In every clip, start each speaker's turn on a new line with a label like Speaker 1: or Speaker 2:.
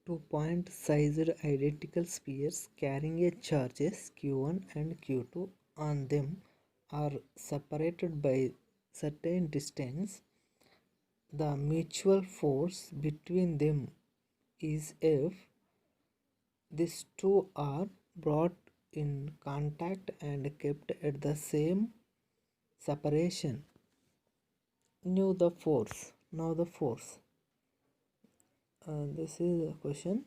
Speaker 1: Two point-sized identical spheres carrying a charges q1 and q2 on them are separated by certain distance. The mutual force between them is F. These two are brought in contact and kept at the same separation. Now the force. This is a question.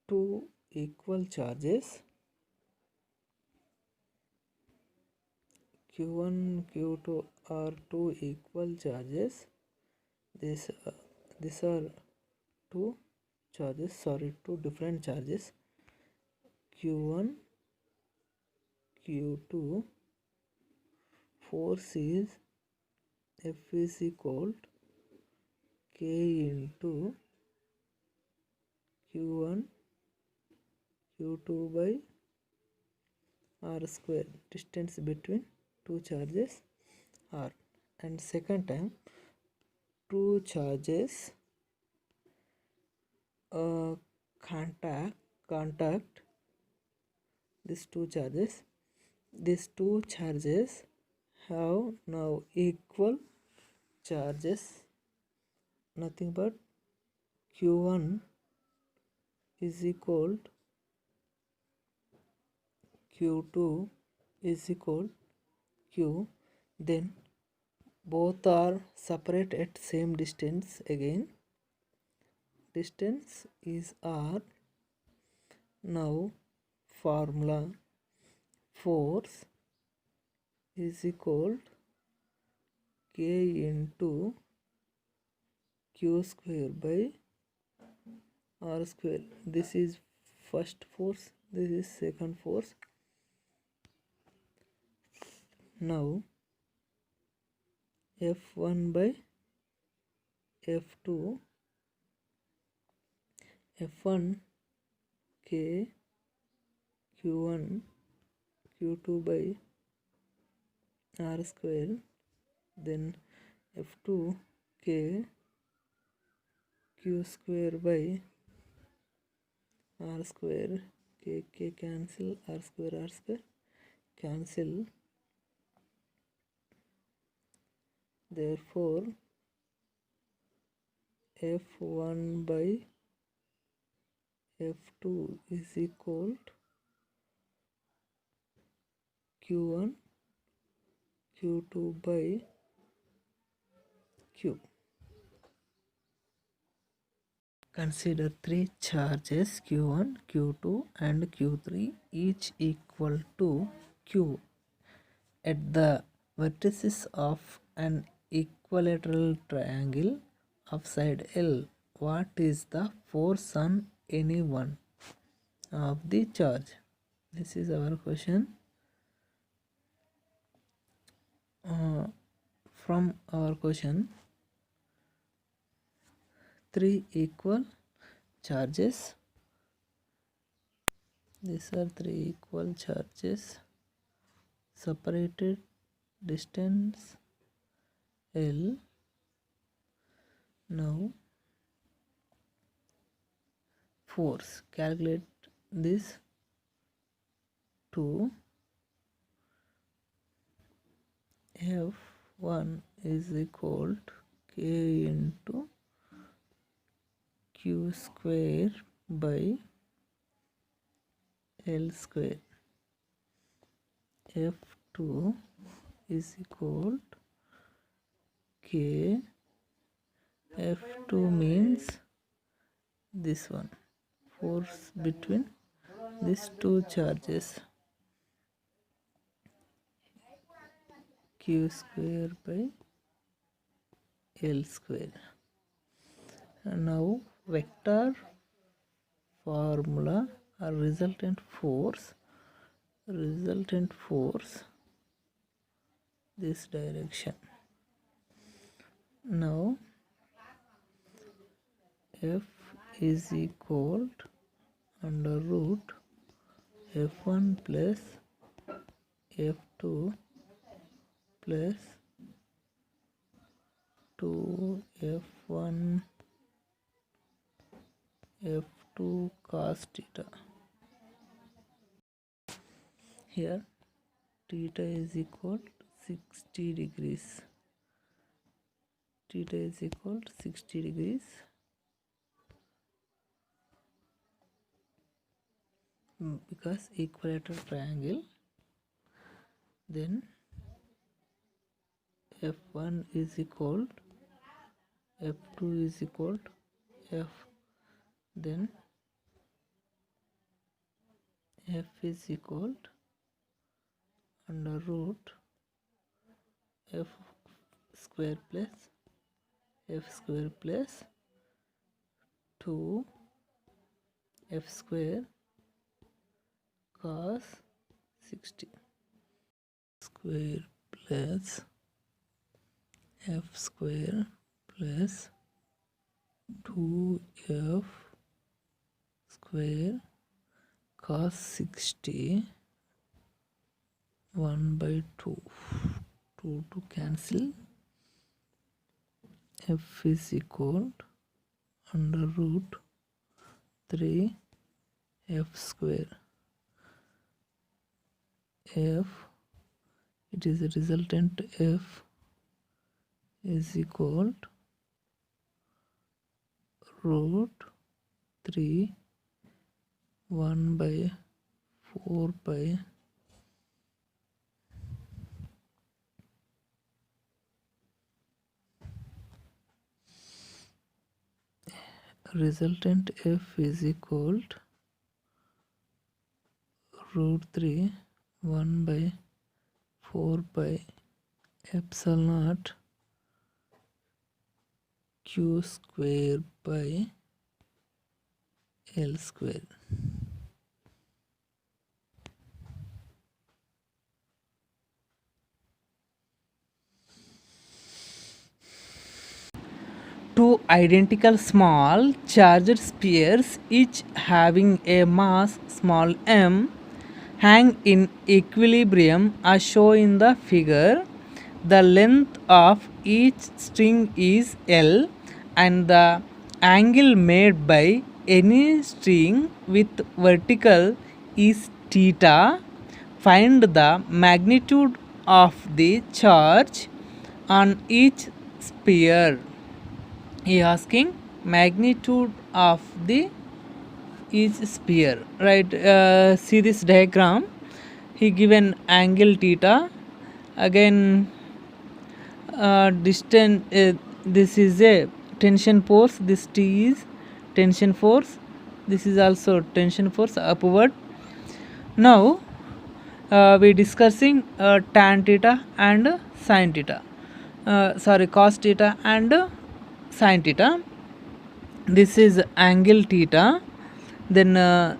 Speaker 1: Two equal charges q1 q2 are two equal charges. These are two different charges q1 q2. Force is F is equal k into q1 q2 by r square. Distance between two charges r. And second time, two charges contact these two charges have now equal charges, nothing but q1 is equal q2 is equal q. Then both are separate at same distance. Again distance is r. Now formula: force is equal k into q square by r square. This is first force, this is second force. Now F1 by F2, F1 k q1 q2 by r square, then F2 k q square by r square, k cancel, r square cancel. Therefore F1 by F2 is equal q1 q2 by q. Consider three charges q1, q2 and q3, each equal to q at the vertices of an equilateral triangle of side L. What is the force on any one of the charge? This is our question. From our question, three equal charges. These are three equal charges, separated distance L. Now force, calculate this. 2 F1 is equal to k into q square by L square. F2 is equal to k. F2 means this one, force between these two charges, q square by L square. And now vector formula or resultant force this direction. Now F is equal to under root F1 plus F2 plus 2 F1 f2 cos theta. Here theta is equal to 60 degrees. Theta is equal to 60 degrees. Because equilateral triangle, then f1 is equal to f2 is equal to f, then f is equal to under root f square plus f square plus 2 f square cos 60 square plus f square plus 2f square cos 60 1 by 2 to cancel. F is equal to under root 3 f square. F, it is a resultant f is equal to root 3 1 by 4 by resultant f is equal to root 3 1 by 4 by epsilon naught q square by L square. Two identical small charged spheres, each having a mass small m, hang in equilibrium as shown in the figure. The length of each string is L and the angle made by any string with vertical is theta. Find the magnitude of the charge on each sphere. He asking magnitude of the each sphere, right? See this diagram. He given angle theta, again distance, this is a tension force, this T is tension force, this is also tension force upward. Now we discussing tan theta and sin theta, cos theta and sin theta. This is angle theta, then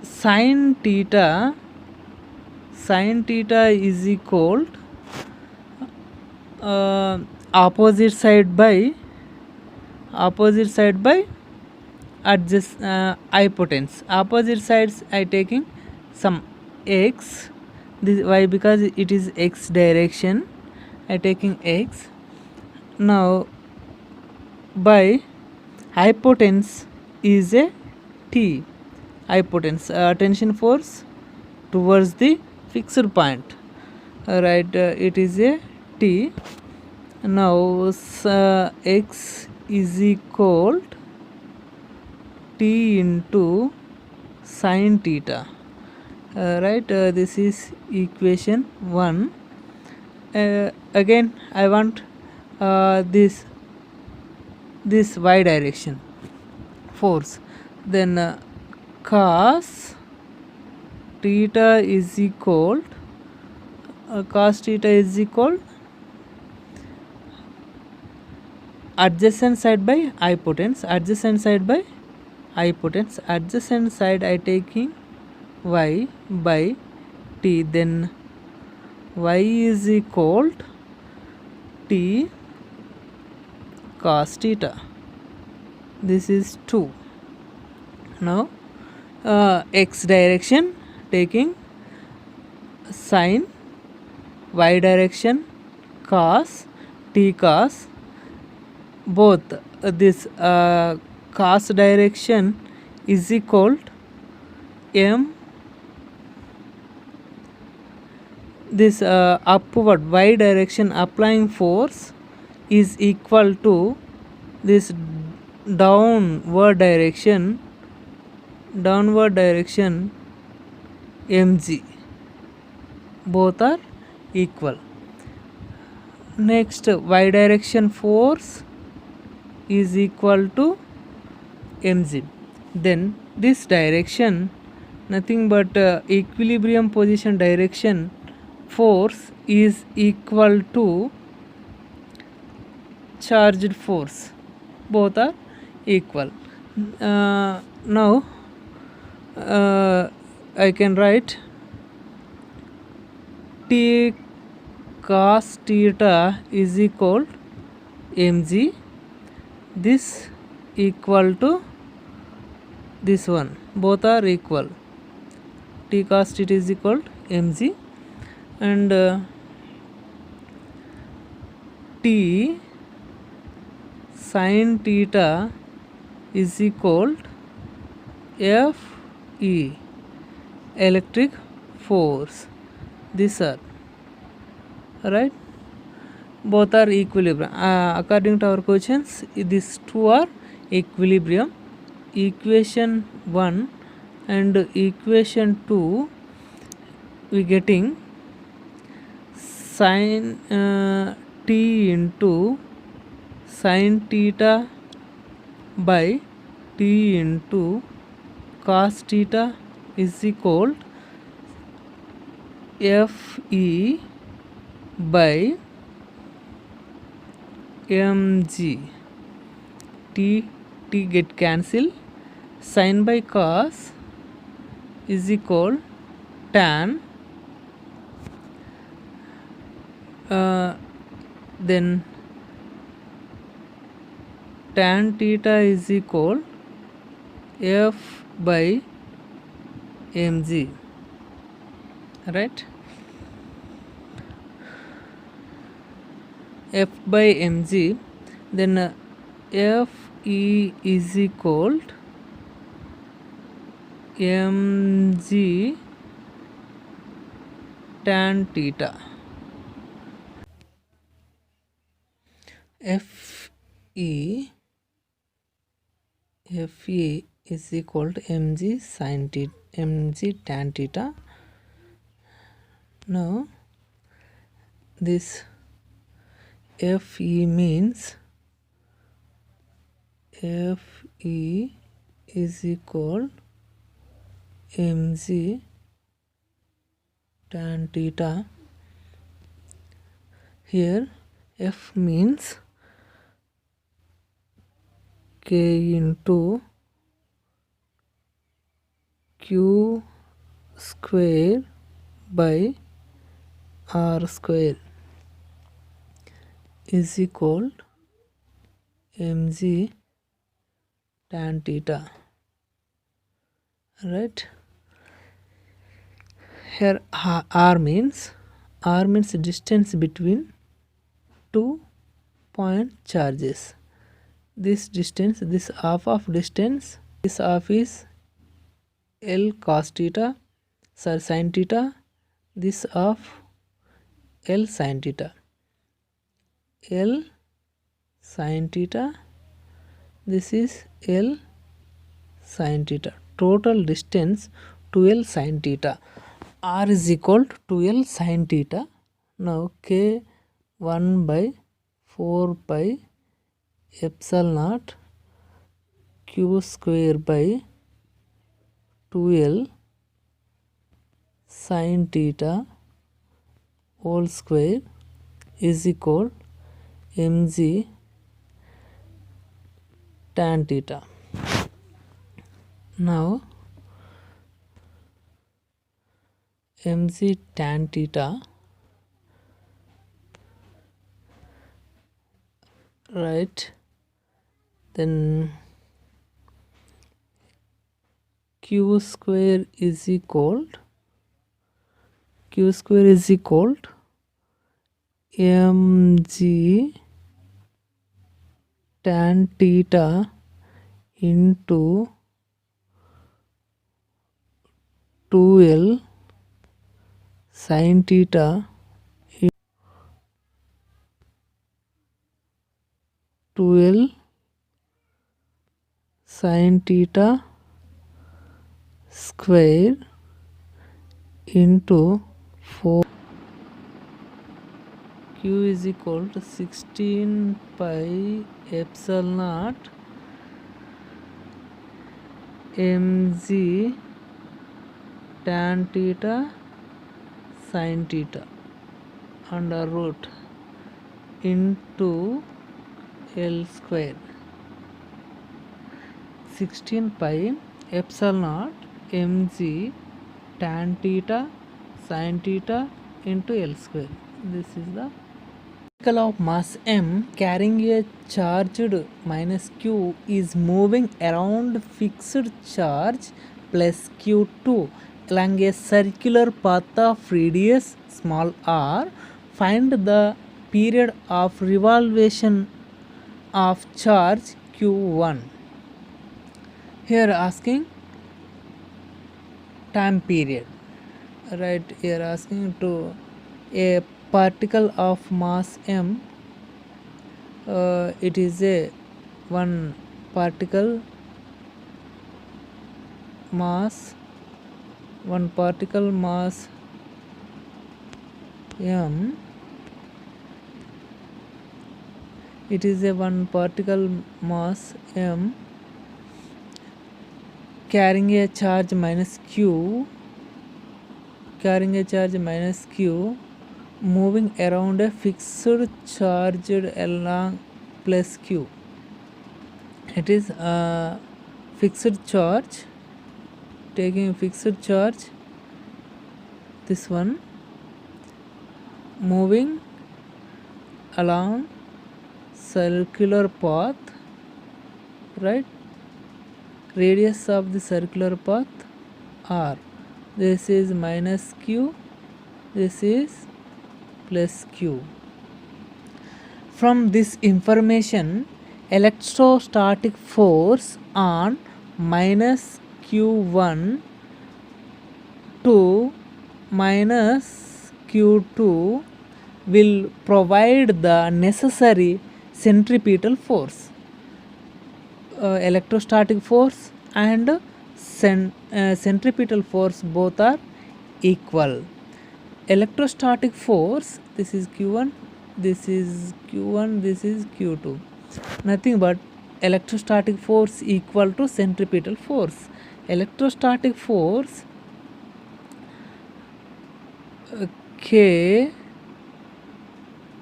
Speaker 1: sin theta is equal opposite side by adjust hypotenuse. Opposite sides I taking some x, this why, because it is x direction, I taking x. Now by hypotenuse is a T, hypotenuse tension force towards the fixed point, right? It is a T. Now x is equal to T into sin theta, right? This is equation 1. Again I want this y direction force, then cos theta is equal adjacent side by hypotenuse, adjacent side I taking y by t, then y is equal to t cos theta. This is 2. Now x direction taking sin, y direction cos, t cos, both this cos direction is equal to m, this upward y direction applying force is equal to this downward direction mg. Both are equal. Next, y direction force is equal to mg. Then this direction, nothing but equilibrium position direction force is equal to charged force. Both are equal. Now I can write t cos theta is equal mg. This equal to this one. Both are equal. T cos theta is equal to mg, and t sin theta is equal to Fe, electric force. These are right. Both are equilibrium. According to our questions, these two are equilibrium. Equation 1 and equation 2 we getting sin t into sin theta by t into cos theta is equal Fe by mg. T get cancel. Sin by cos is equal tan, then tan theta is equal F by mg, right? F by mg, then Fe is equal mg tan theta. Fe is equal to mg sin theta, mg tan theta. Now this Fe means Fe is equal mg tan theta. Here F means k into q square by r square is equal mg tan theta, right? Here r means distance between two point charges. This distance, this half of distance, this half is L cos theta, sin theta, this half L sin theta. L sin theta, this is L sin theta. Total distance 12 sin theta. R is equal to 12 sin theta. Now k 1 by 4 pi epsilon naught q square by 2l sin theta whole square is equal mg tan theta. Now mg tan theta, right? Then q square is equal mg tan theta into 2l sin theta 2l sin theta square into 4 q is equal to 16 pi epsilon naught mg tan theta sin theta under root into L square 16 pi epsilon naught mg tan theta sin theta into L square. This is the particle of mass m carrying a charged minus q is moving around fixed charge plus q2 along a circular path of radius small r. Find the period of revolvation of charge q1. Here asking time period, right? Here asking to a particle of mass m, it is a one particle mass m, it is a one particle mass m carrying a charge minus q moving around a fixed charge along plus q. It is fixed charge, taking fixed charge, this one moving along circular path, right? Radius of the circular path r. This is minus q, this is plus q. From this information, electrostatic force on minus q1 to minus q2 will provide the necessary centripetal force. Electrostatic force and centripetal force both are equal. Electrostatic force, this is q1, this is q1, this is q2, nothing but electrostatic force equal to centripetal force. Electrostatic force k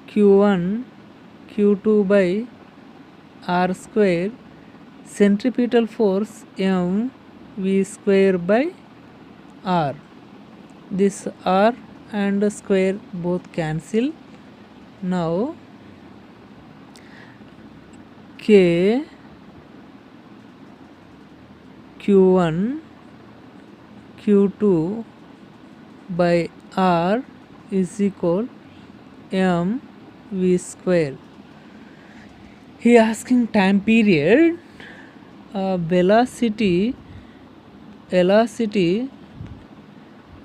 Speaker 1: q1 q2 by r square, centripetal force m v square by r. This r and square both cancel. Now k q1 q2 by r is equal m v square. He asking time period. Velocity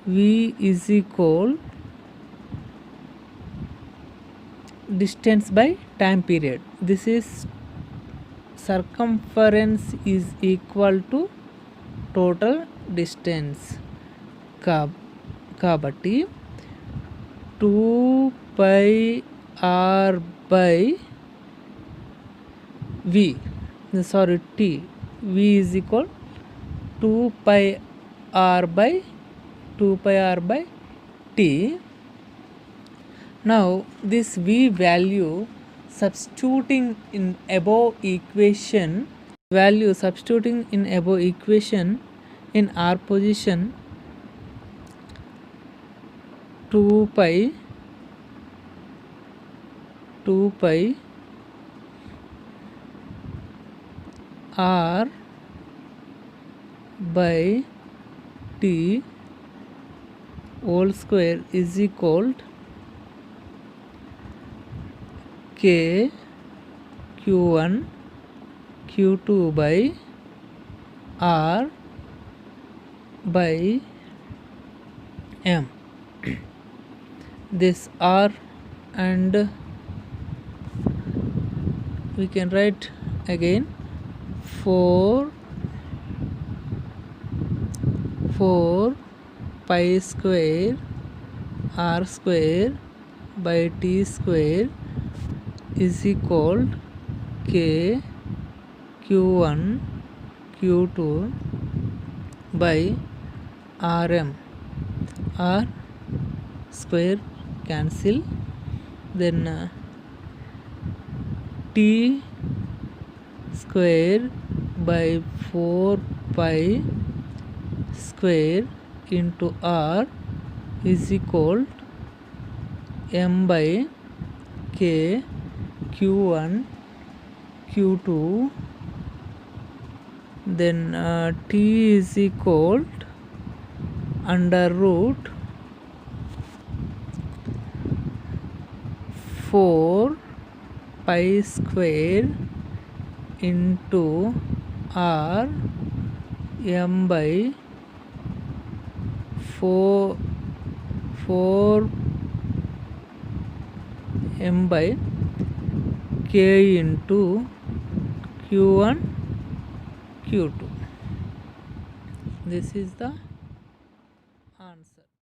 Speaker 1: v is equal distance by time period. This is circumference is equal to total distance. Kabatti 2 pi r by v, sorry, t, v is equal 2 pi r by t. Now this v value substituting in above equation in r position, 2 pi r by t whole square is equal to k q1 q2 by r by m. This r, and we can write again 4 pi square r square by t square is equal k q1 q2 by rm. R square cancel, then t square by 4 pi square into r is equal m by k q1 q2, then t is equal under root 4 pi square into r m by 4 m by k into q1 q2. This is the